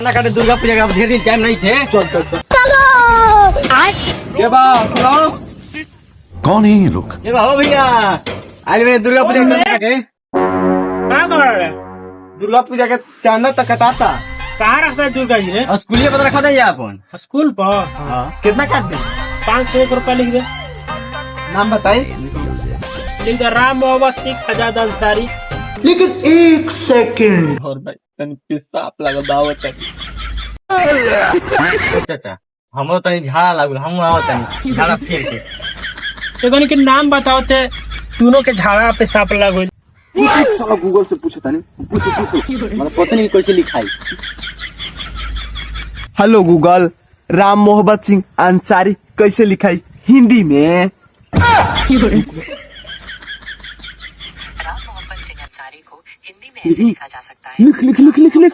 ना काटे दुर्गा पूजा का ढेर दिन टाइम नहीं थे। चल चल चल ये बा सुनो कौन है ये लोग? ये बा हो भैया आज मैंने दुर्गा पूजा करने के कहाँ कर रहा है? दुर्गा पूजा के चांदा तक कटाता कहाँ रखता है दुर्गा जी? और स्कूल पता रखा था अपन स्कूल पर कितना काट दे 501 रुपया लिख दे। नाम बताई लिख दे राम मोहम्मद सिख आजाद अंसारी। लेकिन एक सेकंड और भाई तन पिसाप लगा दावत चाचा हमरो तनी झाड़ा लागल हम आवत तनी झाड़ा सेल के तो के नाम बताओ थे दोनों के झाड़ा पे सांप लग गई। साला गूगल से पूछो तानी पूछो मतलब पता नहीं कैसे लिखाई। हेलो गूगल राम मोहम्मद सिंह अंसारी कैसे लिखाई हिंदी में? राम मोहम्मद सिंह अंसारी को हिंदी में ऐसे लिखा जा सकता है। लिख लिख लिख लिख लिख